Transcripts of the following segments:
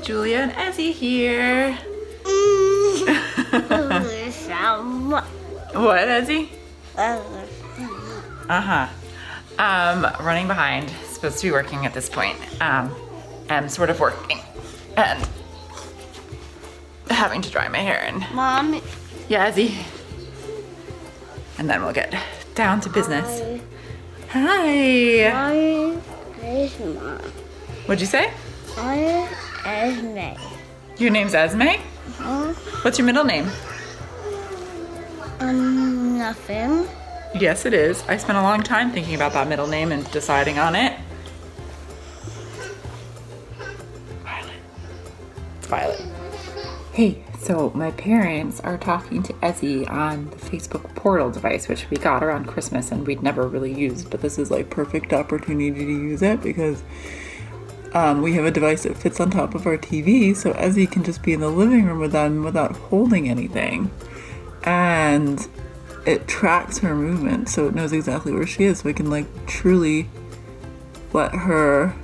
Julia and Ezzy here. What, Ezzy? Running behind. Supposed to be working at this point. I'm sort of working and having to dry my hair and Mom. Yeah, Ezzy. And then we'll get down to business. Hi. Hi, Esme. What'd you say? Hi, Esme. Your name's Esme? What's your middle name? Nothing. Yes, it is. I spent a long time thinking about that middle name and deciding on it. Violet. It's Violet. Hey, so my parents are talking to Ezzy on the Facebook portal device, which we got around Christmas and we'd never really used, but this is like perfect opportunity to use it because we have a device that fits on top of our TV, so Ezzy can just be in the living room with them without holding anything. And it tracks her movement, so it knows exactly where she is, so we can like truly let her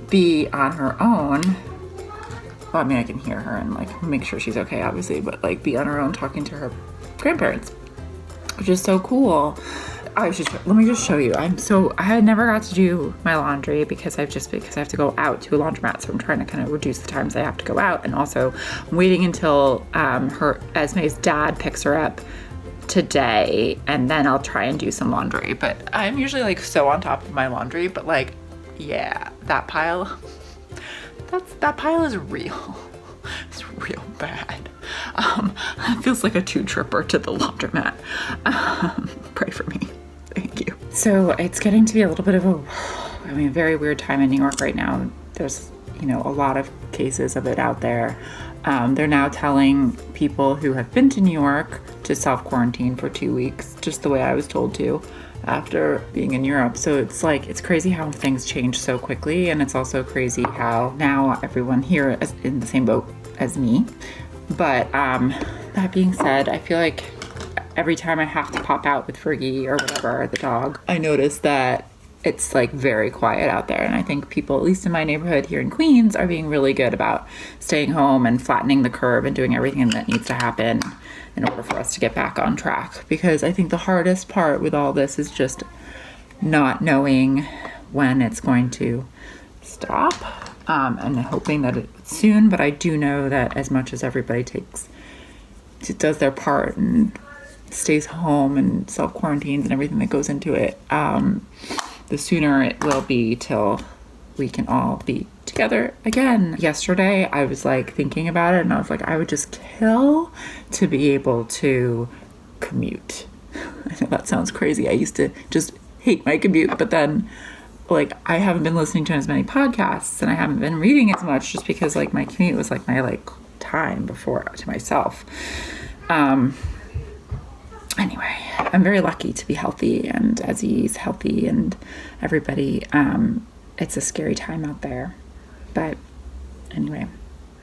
be on her own. Well, I mean, I can hear her and like make sure she's okay, obviously, but like be on her own talking to her grandparents, which is so cool. Let me just show you. I had never got to do my laundry because I have to go out to a laundromat, so I'm trying to kind of reduce the times I have to go out, and also I'm waiting until Esme's dad picks her up today, and then I'll try and do some laundry. But I'm usually like so on top of my laundry, but like, yeah, that pile is real. It's real bad. It feels like a 2-tripper to the laundromat. Pray for me. Thank you. So it's getting to be a little bit of a very weird time in New York right now. There's, a lot of cases of it out there. They're now telling people who have been to New York to self-quarantine for 2 weeks, just the way I was told to after being in Europe. So it's crazy how things change so quickly, and it's also crazy how now everyone here is in the same boat as me. But that being said, I feel like every time I have to pop out with Fergie or whatever, the dog, I notice that it's like very quiet out there. And I think people, at least in my neighborhood here in Queens, are being really good about staying home and flattening the curve and doing everything that needs to happen in order for us to get back on track. Because I think the hardest part with all this is just not knowing when it's going to stop, and hoping that it's soon. But I do know that as much as everybody does their part and stays home and self-quarantines and everything that goes into it, the sooner it will be till we can all be together again. Yesterday, I was like thinking about it, and I was like, I would just kill to be able to commute. I know that sounds crazy. I used to just hate my commute, but then like I haven't been listening to as many podcasts and I haven't been reading as much just because like my commute was like my like time before to myself. Anyway, I'm very lucky to be healthy, and Ezzy's healthy, and everybody. It's a scary time out there, but anyway,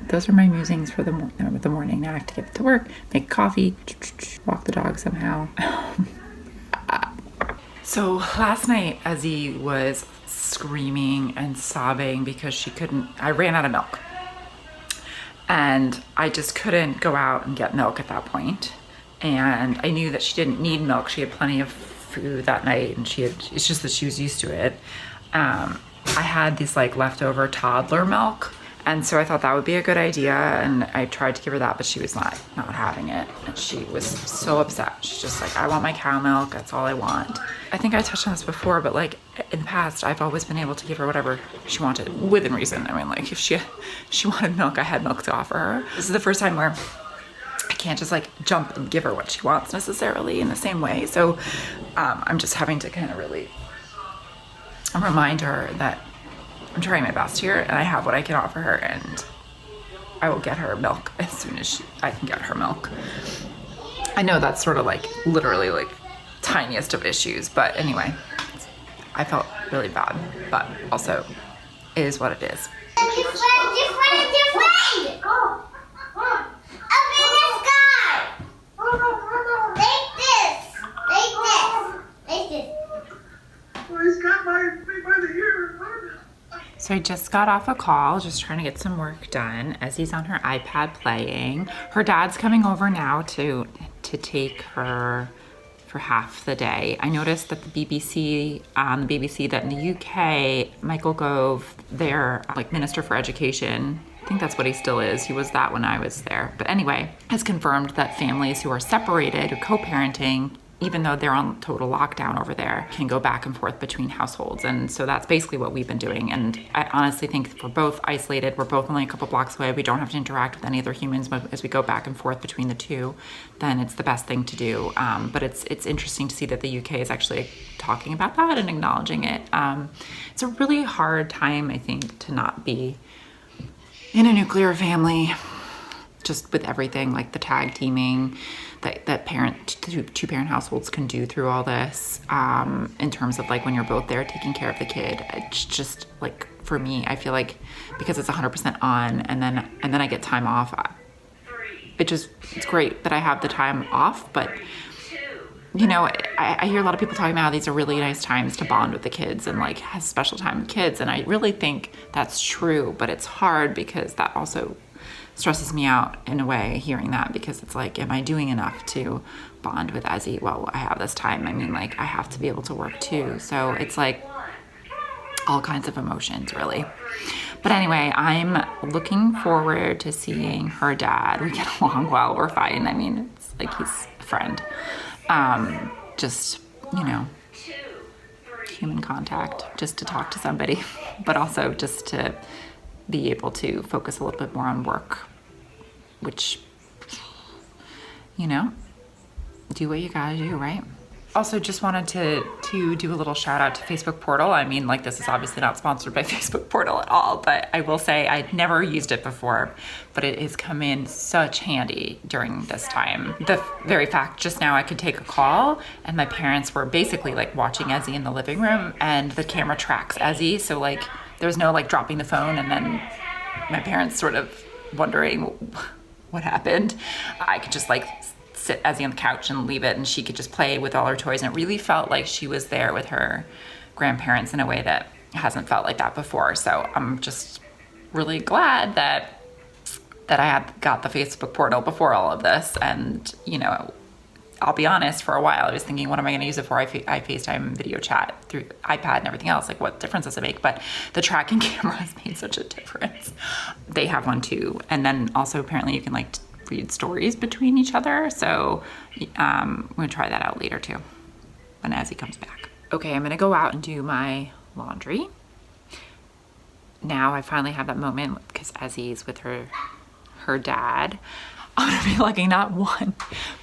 those are my musings for the morning. Now I have to get to work, make coffee, walk the dog somehow. So last night, Ezzy was screaming and sobbing because I ran out of milk, and I just couldn't go out and get milk at that point. And I knew that she didn't need milk. She had plenty of food that night, and it's just that she was used to it. I had this like leftover toddler milk, and so I thought that would be a good idea, and I tried to give her that, but she was not having it, and she was so upset. She's just like, I want my cow milk, that's all I want. I think I touched on this before, but like in the past, I've always been able to give her whatever she wanted, within reason. I mean, like if she wanted milk, I had milk to offer her. This is the first time where I can't just like jump and give her what she wants necessarily in the same way. So I'm just having to kind of really remind her that I'm trying my best here and I have what I can offer her, and I will get her milk as soon as I can get her milk. I know that's sort of like literally like tiniest of issues, but anyway, I felt really bad, but also it is what it is. Your friend! Up in the sky! Like this! Well, he's got my by the ear. So So I just got off a call, just trying to get some work done. Ezzy's on her iPad playing. Her dad's coming over now to take her for half the day. I noticed that the BBC that in the UK, Michael Gove, their like Minister for Education, I think that's what he still is. He was that when I was there. But anyway, has confirmed that families who are separated or co-parenting, even though they're on total lockdown over there, can go back and forth between households. And so that's basically what we've been doing. And I honestly think if we're both isolated, we're both only a couple blocks away, we don't have to interact with any other humans, but as we go back and forth between the two, then it's the best thing to do. But it's interesting to see that the UK is actually talking about that and acknowledging it. It's a really hard time, I think, to not be in a nuclear family, just with everything, like the tag teaming that two parent households can do through all this, in terms of like when you're both there taking care of the kid. It's just like, for me, I feel like because it's 100% on and then I get time off, it's great that I have the time off. But you know, I hear a lot of people talking about how these are really nice times to bond with the kids and like have special time with kids, and I really think that's true, but it's hard because that also stresses me out in a way, hearing that, because it's like, am I doing enough to bond with Ezzy while I have this time? I mean, like, I have to be able to work too. So it's like all kinds of emotions, really. But anyway, I'm looking forward to seeing her dad. We get along well, we're fine. I mean, it's like he's a friend. Just, you know, human contact, just to talk to somebody, but also just to be able to focus a little bit more on work, which, you know, do what you gotta do, right? Also, just wanted to do a little shout out to Facebook Portal. I mean, like, this is obviously not sponsored by Facebook Portal at all, but I will say I'd never used it before, but it has come in such handy during this time. The very fact just now I could take a call and my parents were basically like watching Ezzy in the living room and the camera tracks Ezzy. So like, there's no like dropping the phone and then my parents sort of wondering what happened. I could just like sit Ezzy on the couch and leave it, and she could just play with all her toys, and it really felt like she was there with her grandparents in a way that hasn't felt like that before. So I'm just really glad that I had got the Facebook Portal before all of this. And you know, I'll be honest, for a while I was thinking, what am I going to use it for? I FaceTime video chat through iPad and everything else. Like, what difference does it make? But the tracking camera has made such a difference. They have one too, and then also apparently you can like read stories between each other. So I'm gonna try that out later too, when Ezzy comes back. Okay, I'm gonna go out and do my laundry. Now I finally have that moment because Ezzy's with her dad. I'm gonna be lugging not one,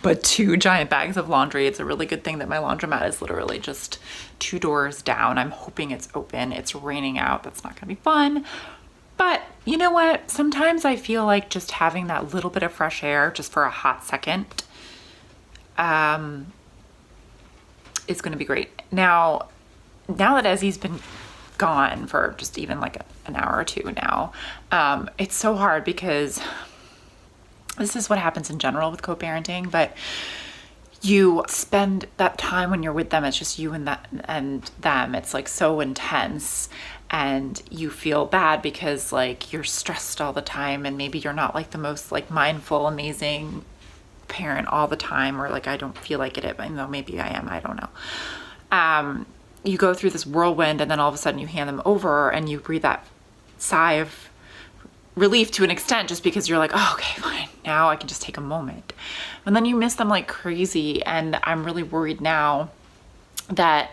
but 2 giant bags of laundry. It's a really good thing that my laundromat is literally just 2 doors down. I'm hoping it's open. It's raining out. That's not gonna be fun. But you know what? Sometimes I feel like just having that little bit of fresh air just for a hot second is going to be great. Now that Ezzy's been gone for just even like an hour or 2 now, it's so hard because this is what happens in general with co-parenting, but you spend that time when you're with them, it's just you and them. It's like so intense. And you feel bad because like you're stressed all the time, and maybe you're not like the most like mindful, amazing parent all the time, or like I don't feel like it, even though maybe I am, I don't know. You go through this whirlwind and then all of a sudden you hand them over and you breathe that sigh of relief to an extent, just because you're like, oh, okay, fine, now I can just take a moment. And then you miss them like crazy, and I'm really worried now that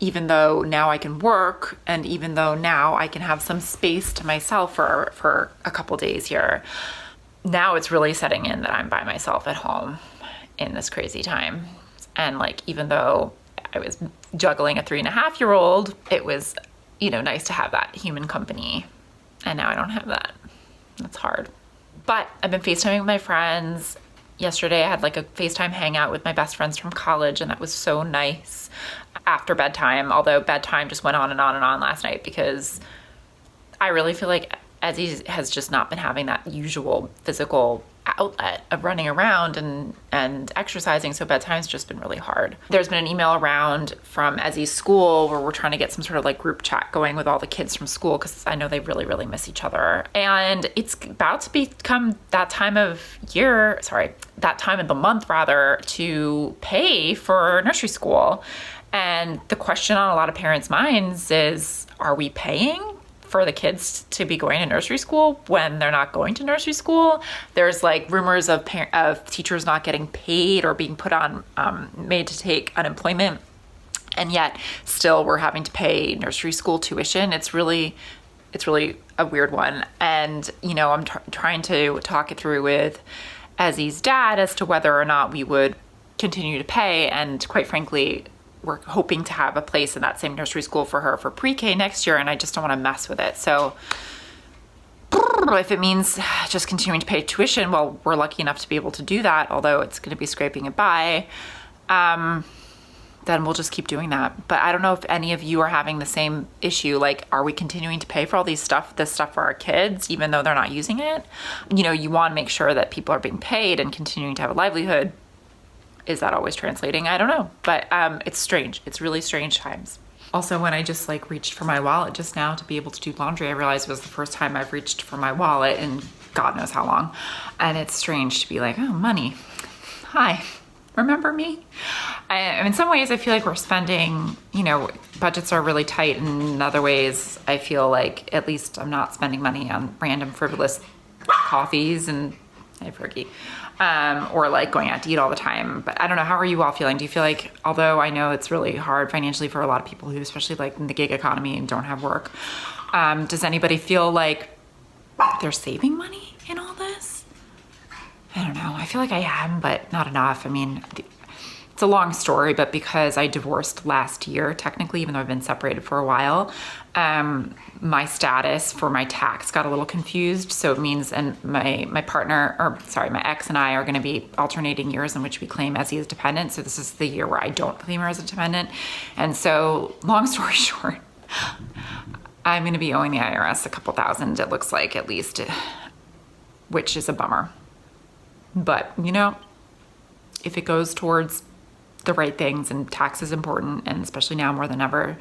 even though now I can work, and even though now I can have some space to myself for a couple days here, now it's really setting in that I'm by myself at home in this crazy time. And like, even though I was juggling a 3.5-year-old, it was, you know, nice to have that human company. And now I don't have that. That's hard. But I've been FaceTiming with my friends. Yesterday I had like a FaceTime hangout with my best friends from college, and that was so nice after bedtime, although bedtime just went on and on and on last night because I really feel like Ezzy has just not been having that usual physical outlet of running around and exercising, so bedtime's just been really hard. There's been an email around from Ezzy's school where we're trying to get some sort of like group chat going with all the kids from school, because I know they really, really miss each other. And it's about to become that time of the month rather, to pay for nursery school. And the question on a lot of parents' minds is, are we paying for the kids to be going to nursery school when they're not going to nursery school? There's like rumors of teachers not getting paid or being put on, made to take unemployment. And yet still we're having to pay nursery school tuition. It's really a weird one. And, you know, I'm trying to talk it through with Ezzy's dad as to whether or not we would continue to pay. And quite frankly, we're hoping to have a place in that same nursery school for her for pre-K next year, and I just don't want to mess with it. So if it means just continuing to pay tuition, well, we're lucky enough to be able to do that, although it's going to be scraping it by, then we'll just keep doing that. But I don't know if any of you are having the same issue. Like, are we continuing to pay for all this stuff for our kids, even though they're not using it? You know, you want to make sure that people are being paid and continuing to have a livelihood. Is that always translating? I don't know, but it's strange. It's really strange times. Also, when I just like reached for my wallet just now to be able to do laundry, I realized it was the first time I've reached for my wallet in God knows how long. And it's strange to be like, oh, money. Hi, remember me? In some ways, I feel like we're spending, you know, budgets are really tight. And in other ways, I feel like at least I'm not spending money on random frivolous coffees and Fergie. Or like going out to eat all the time. But I don't know, how are you all feeling? Do you feel like, although I know it's really hard financially for a lot of people who, especially like in the gig economy and don't have work, does anybody feel like they're saving money in all this? I don't know. I feel like I am, but not enough. I mean, it's a long story, but because I divorced last year, technically, even though I've been separated for a while, my status for my tax got a little confused. So it means, and my ex and I are going to be alternating years in which we claim Ezzy as dependent. So this is the year where I don't claim her as a dependent. And so long story short, I'm going to be owing the IRS a couple thousand, it looks like, at least, which is a bummer. But, you know, if it goes towards the right things, and tax is important, and especially now more than ever.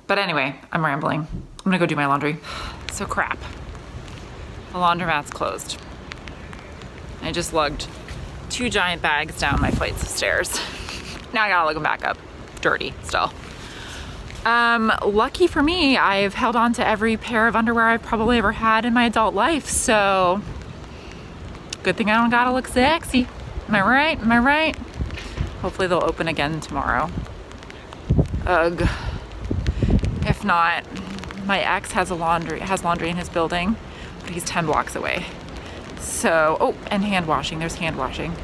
But anyway, I'm rambling. I'm gonna go do my laundry. So crap. The laundromat's closed. I just lugged 2 giant bags down my flights of stairs. Now I gotta lug them back up. Dirty still. Lucky for me, I've held on to every pair of underwear I've probably ever had in my adult life. So good thing I don't gotta look sexy. Am I right? Am I right? Hopefully they'll open again tomorrow. Ugh. If not, my ex has laundry in his building, but he's 10 blocks away. So, oh, and hand washing. There's hand washing.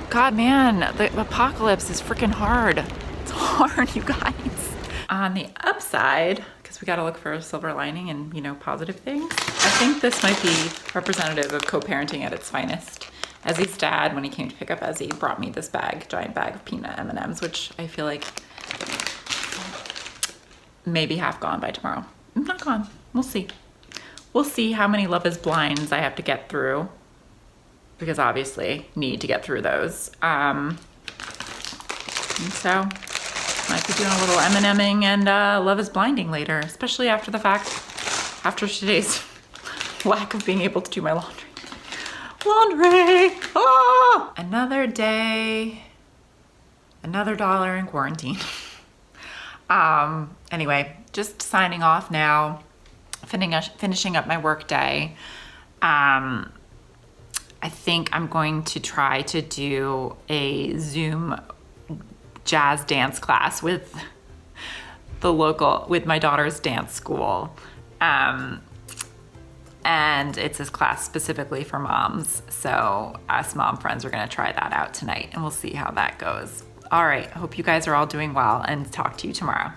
God, man, the apocalypse is freaking hard. It's hard, you guys. On the upside, because we got to look for a silver lining and, you know, positive things, I think this might be representative of co-parenting at its finest. Ezzy's dad, when he came to pick up Ezzy, brought me this giant bag of peanut M&Ms, which I feel like maybe half gone by tomorrow. I'm not gone. We'll see. We'll see how many Love is Blinds I have to get through, because obviously need to get through those. And so might be doing a little M&Ming and Love is Blinding later, especially after today's lack of being able to do my laundry. Laundry! Oh! Another day, another dollar in quarantine. Anyway, just signing off now, finishing up my work day. I think I'm going to try to do a Zoom jazz dance class with my daughter's dance school. And it's a class specifically for moms. So us mom friends are gonna try that out tonight, and we'll see how that goes. All right, I hope you guys are all doing well, and talk to you tomorrow.